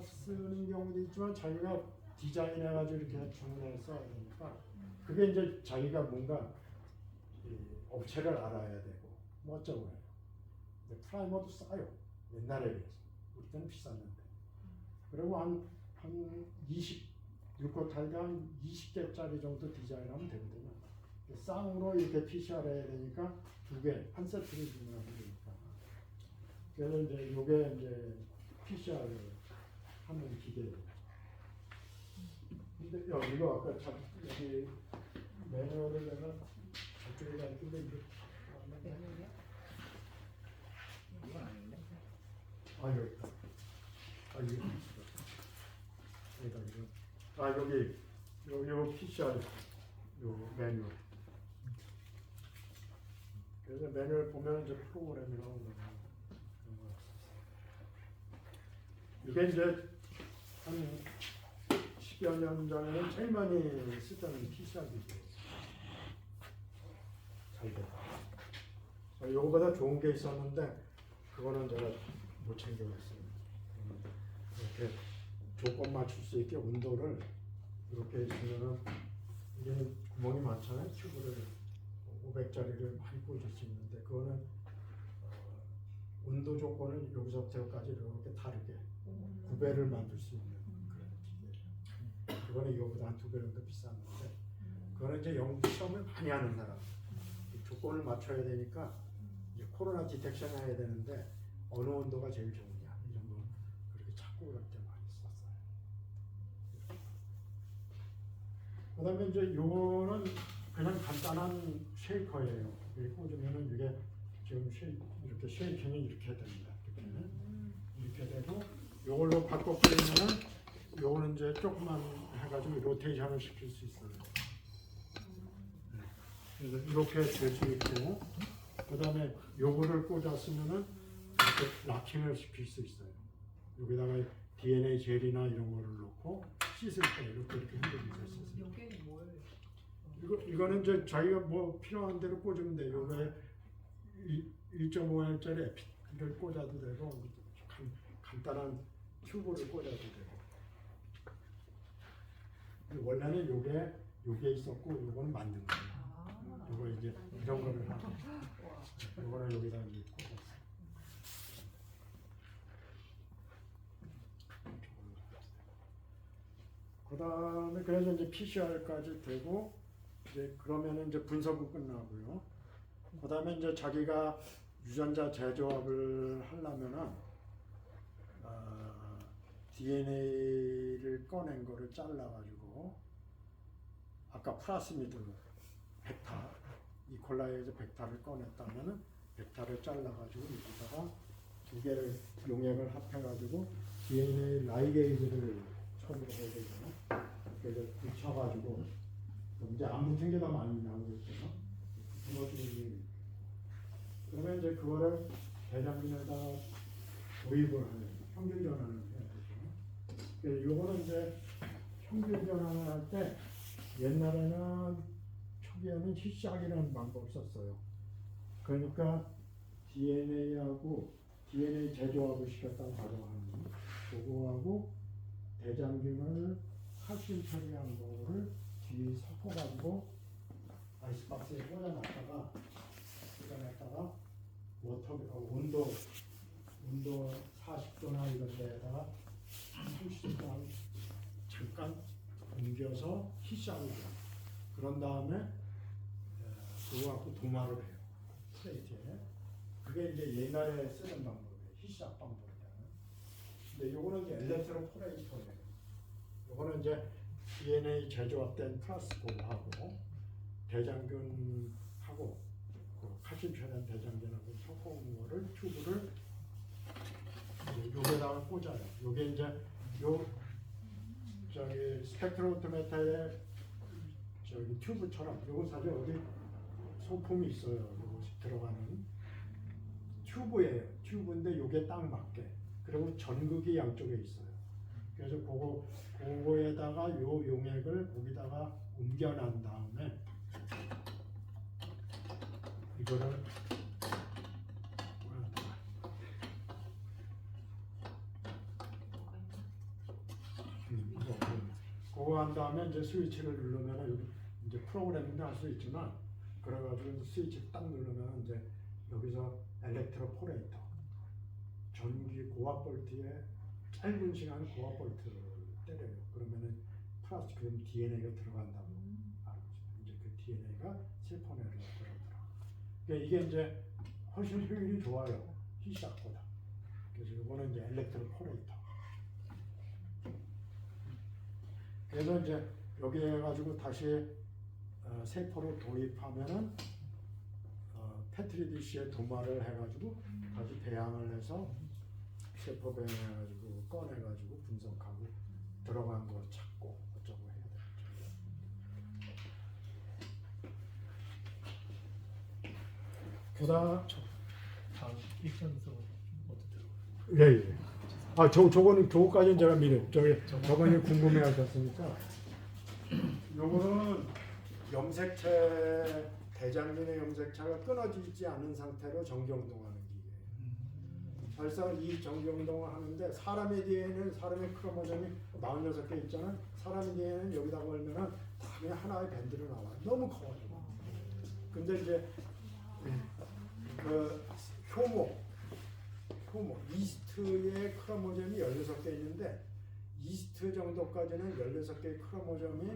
쓰는 경우도 있지만 자기가 디자인해가지고 이렇게 주문해서 써야 되니까 그게 이제 자기가 뭔가 업체를 알아야 되고 뭐 어쩌고 해요. 근데 프라이머도 싸요. 옛날에 비해서. 우리 때는 비쌌는데. 그리고 한 6호타이가 한 20개짜리 정도 디자인하면 되거든요. 쌍으로 이렇게 PCR 해야 되니까 2개, 한 세트를 주문하면 되니까. 그래서 이제 요게 이제 PCR을 하는 기계예요. 근데 이거 아까 여기 매뉴얼을 내가 저쪽에다 있는데 이게 이건 아닌데? 여기 있다. 아 이게 여기 PCR 요 매뉴얼. 그래서 매뉴얼 보면 이제 프로그램이라고 이게 이제 한 10여 년 전에는 제일 많이 쓰던 PCR이죠. 잘 됐다. 요거보다 좋은 게 있었는데 그거는 제가 못 챙겨갔어요. 이렇게 조건 맞출 수 있게 온도를 이렇게 있으면은 이게 구멍이 많잖아요. 튜브를 500짜리를 많이 꽂을 수 있는데 그거는 온도 조건을 여기서부터까지 이렇게 다르게 9배를 만들 수 있는 그런 기계예요. 그거는 이거보다 한 2배 정도 비싼 건데 그거는 이제 연구 시험을 많이 하는 사람 조건을 맞춰야 되니까 이제 코로나 디텍션 해야 되는데 어느 온도가 제일 좋으냐 이런 거 그렇게 찾고 그럴 때 많이 썼어요. 그다음에 이제 요거는 그냥 간단한 쉐이커예요. 이렇게 꽂으면은 이게 지금 이렇게 쉐이킹이 이렇게 됩니다. 이렇게 되고 요걸로 바꿔 끓이면은 요거는 이제 조금만 해가지고 로테이션을 시킬 수 있어요. 그래서 이렇게 될 수 있고 그다음에 요거를 꽂았으면은 이렇게 락킹을 시킬 수 있어요. 여기다가 DNA 젤이나 이런 거를 넣고 씻을 때 이렇게 흔들면서 씻을 때. 여기는 뭘? 이거는 이제 자기가 뭐 필요한 대로 꽂으면 돼요. 요거에 1.5L짜리 에피를 꽂아도 되고 간단한 튜브를 꽂아도 되고. 원래는 요게 있었고 요거는 만든 거예요. 요거 이제 이런 거를 하고 요거는 여기다 이제 꽂았어요. 그 다음에 그래서 이제 PCR까지 되고 이제 그러면은 이제 분석은 끝나고요. 그 다음에 이제 자기가 유전자 재조합을 하려면은 DNA를 꺼낸 거를 잘라가지고 아까 플라스미드 벡터 이콜라이에서 벡터를 꺼냈다면은 벡터를 잘라가지고 여기다가 두 개를 용액을 합해가지고 DNA 라이게이즈를 처음으로 해야 되잖아. 그래서 붙여가지고 이제 안 붙은 게 더 많이 나오겠죠. 그러면 이제 그거를 대장균에다 도입을 하는 평균 전환을 해야 되죠. 요거는 이제 평균 전환을 할 때 옛날에는 초기에는 히샥이라는 방법을 썼어요. 그러니까 DNA하고 DNA 재조합을 시켰다고 가정하는 그거하고 대장균을 칼슘 처리한 거를 뒤에 섞어가지고 아이스박스에 꽂아놨다가 온도 40도나 이런 데다가 30도 잠깐 옮겨서 히샤를 해요. 그런 다음에 그거 갖고 도마를 해요. 플레이트에. 그게 이제 옛날에 쓰는 방법이에요. 히샤 방법이라는. 근데 요거는 이제 엘렉트로포레이터예요. 요거는 이제 DNA 재조합된 플라스코하고 대장균하고 칼슘 처리한 대장균하고 섞어온 거를 튜브를 여기다가 꽂아요. 요게 이제 요 저기 스펙트로미터의 저기 튜브처럼 요거 사실 어디 소품이 있어요. 요거 들어가는 튜브예요. 튜브인데 요게 딱 맞게. 그리고 전극이 양쪽에 있어요. 그래서 그거에다가 요 용액을 거기다가 옮겨난 다음에 이거를 그거 한 다음에 이제 스위치를 누르면 여기 이제 프로그래밍도 할 수 있지만 그래가지고 스위치 딱 누르면 이제 여기서 엘렉트로포레이터 전기 고압 볼트에 짧은 시간 고압 볼트를 때려요. 그러면은 플라스틱 그럼 DNA가 들어간다고 알고 있어요. 이제 그 DNA가 실포내로 들어가더라. 그러니까 이게 이제 훨씬 효율이 좋아요. 히샥보다. 그래서 이거는 이제 엘렉트로포레이터. 그래서 이제 여기 해가지고 다시 세포로 도입하면은 페트리 디시에 도마를 해가지고 다시 배양을 해서 세포병해가지고 꺼내가지고 분석하고 들어간 거 찾고 어쩌고 해야 되죠. 그다음 다음 일선서 어떻게 예. 아, 저거까지는 제가 미래. 저거는 궁금해하셨으니까. 요거는 염색체, 대장균의 염색체가 끊어지지 않은 상태로 정기운동하는 기계예요. 사실상 이 정기운동을 하는데 사람의 뒤에는 사람의 크로모솜이 46개 있잖아요. 사람의 뒤에는 여기다 걸면은 다 그냥 하나의 밴드로 나와요. 너무 커가지고. 근데 이제 그 효모 이스트의 크로모솜이 16개 있는데 이스트 정도까지는 16개의 크로모솜이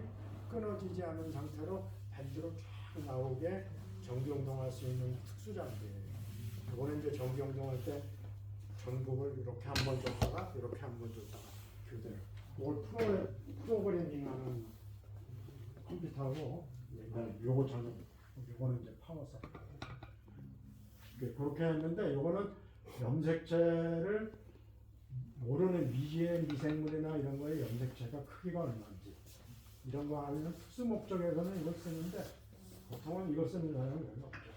끊어지지 않은 상태로 밴드로 쫙 나오게 정기운동할 수 있는 특수 장비예요. 이거는 이제 정기운동할 때 전극을 이렇게 한 번 줬다가 이렇게 한 번 줬다가 교대로. 이걸 프로그래밍하는 컴퓨터하고 요거 저는 요거는 이제 파워 사이클. 그렇게 했는데 요거는 염색체를 모르는 미지의 미생물이나 이런 거에 염색체가 크기가 얼마인지 이런 거 하면 특수 목적에서는 이걸 쓰는데 보통은 이걸 쓰는 사람은 별로 없죠.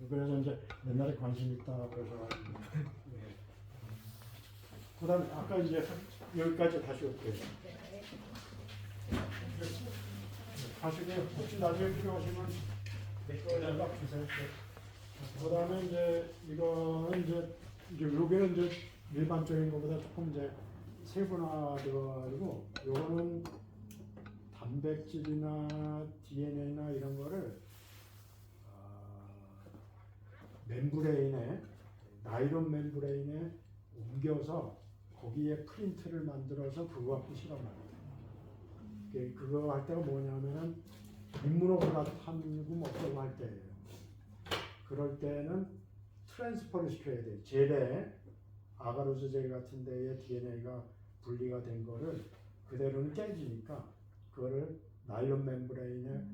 그래서 이제 옛날에 관심 있다 그래서 그다음 아까 이제 여기까지 다시 올게요. 가시게 혹시 나중에 필요하시면 연락 주세요. 그다음에 이제 이거는 이제 여기는 이제 일반적인 것보다 조금 이제 세분화되어가지고 요거는 단백질이나 DNA나 이런 거를 멤브레인에 나일론 멤브레인에 옮겨서 거기에 프린트를 만들어서 그거 갖고 실험합니다. 그거 할 때가 뭐냐면은 인문호흡 뭐 어쩌고 할 때예요. 그럴 때는 트랜스퍼를 시켜야 돼요. 젤에 아가로스 젤 같은 데에 DNA가 분리가 된 거를 그대로는 깨지니까 그거를 나일론 멤브레인에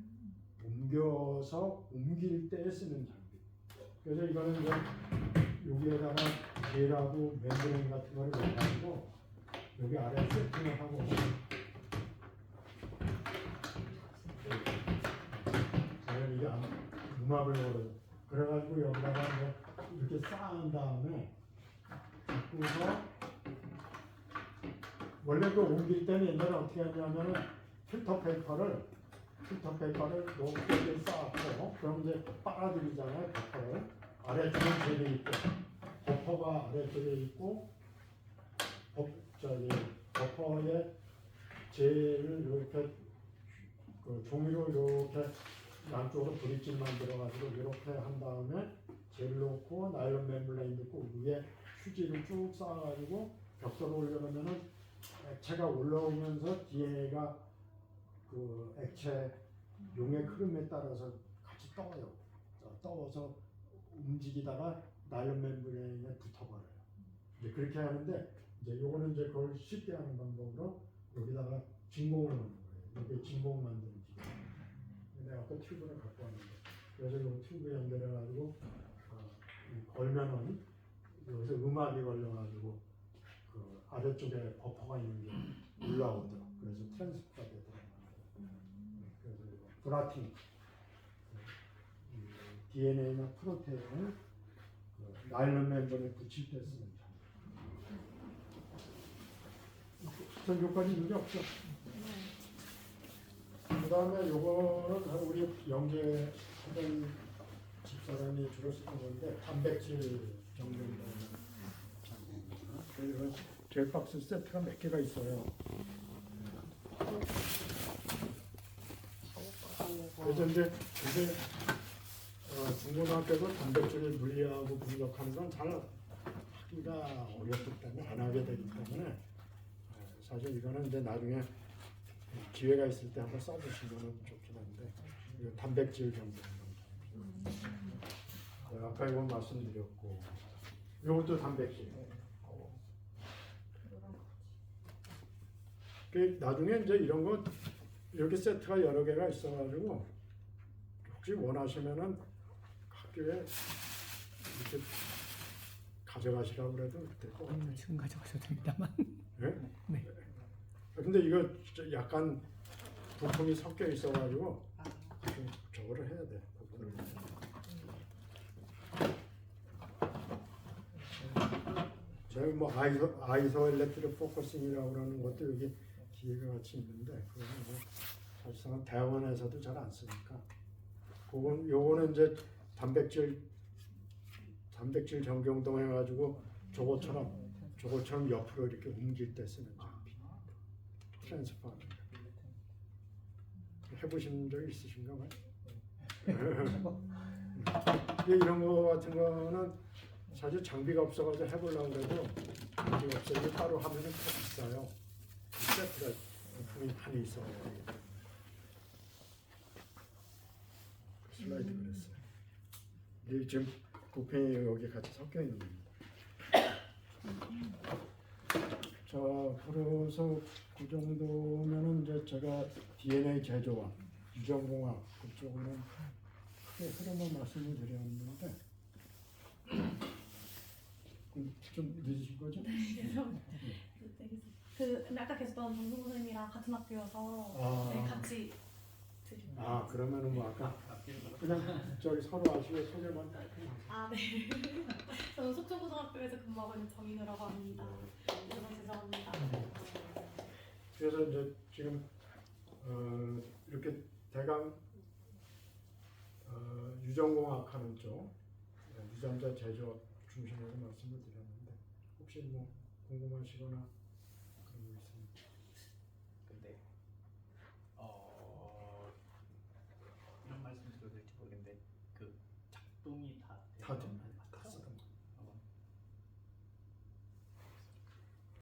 옮겨서 옮길 때 쓰는 장비. 그래서 이거는 이제 여기에다가 젤하고 멤브레인 같은 거를 넣어가지고 여기 아래 세팅을 하고 저는 이게 음압을 넣어요. 그래가지고 여기다가 이렇게 쌓은 다음에 굽고서 원래 그 옮길 때는 옛날에 어떻게 하냐면은 필터 페이퍼를 높게 쌓고 그럼 이제 빨아들이잖아요. 버퍼를 아래쪽에 젤이 있고 버퍼가 아래쪽에 있고 버퍼에 젤을 이렇게 그 종이로 이렇게 양쪽으로 브릿지 만들어가지고 이렇게 한 다음에 젤 넣고 나일론 멤브레인 넣고 위에 휴지를 쭉 쌓아가지고 벽돌을 올려놓으면은 액체가 올라오면서 DNA가 그 액체 용의 흐름에 따라서 같이 떠요. 떠서 움직이다가 나일론 멤브레인에 붙어버려요. 이제 그렇게 하는데 이제 요거는 이제 그걸 쉽게 하는 방법으로 여기다가 진공을 넣는 거예요. 이게 진공 만드는 기계. 내가 아까 튜브를 갖고 왔는데 그래서 이 튜브에 연결해가지고 걸면은 여기서 음압이 걸려가지고 그 아래쪽에 버퍼가 있는 게 올라오더라고. 그래서 트랜스퍼가 되더라고요. 그래서 이거 브라팅 DNA나 프로테인을 그 나일론 멤버에 붙일 때 쓰는 장비. 여기까지 문제 없죠? 그 다음에 요거는 우리 영재하던 집사람이 주로 쓰는 건데 단백질 정리하는 장비입니다. 그래서 젤박스 세트가 몇 개가 있어요. 그래서 이제 중고등학교도 단백질을 분리하고 분석하는 건 잘 하기가 어렵기 때문에 안 하게 되기 때문에 사실 이거는 이제 나중에 기회가 있을 때 한번 써보시면 좋긴 한데 이거 단백질 정리하는 아까 이건 말씀드렸고 이것도 단백질. 나중에 이제 이런 거 이렇게 세트가 여러 개가 있어가지고 혹시 원하시면은 학교에 이렇게 가져가시라고 그래도 될 것 같아요. 지금 가져가셔도 됩니다만. 예? 네. 근데 이거 약간 부품이 섞여 있어가지고 아, 좀 저거를 해야 돼. 부품을. 저희 뭐 아이소 일렉트릭 포커싱이라고 그러는 것도 여기 기계가 같이 있는데 그거는 뭐 사실상 대학원에서도 잘 안 쓰니까 요거는 이제 단백질 정경동 해가지고 저것처럼 옆으로 이렇게 옮길 때 쓰는 장비 트랜스퍼 해보신 적 있으신가 봐요? 이런 거 같은 거는 사실 장비가 없어가지고 해보려고 그래도 장비가 없어서 따로 하면은 더 비싸요. 세트가 부품이 많이 있어요. 슬라이드 그랬어요. 이게 지금 부품이 여기 같이 섞여 있는 겁니다. 자, 그래서 그 정도면은 이제 제가 DNA 제조와 유전공학 그쪽으로는 크게 흐름을 말씀을 드렸는데 좀 늦으신 거죠? 근데 아까 계셨던 정승 선생님이랑 같은 학교여서 아. 네, 같이 드리고. 아, 그러면은 뭐 아까 그냥 저기 서로 아시고 소개만 깔끔하게. 아, 네. 저는 속초고등학교에서 근무하고 있는 정인우라고 합니다. 너무 죄송합니다. 그래서 이제 지금 이렇게 대강 유전공학 하는 쪽 유전자 제조업 중심으로 말씀을 드렸는데 혹시 뭐 궁금하시거나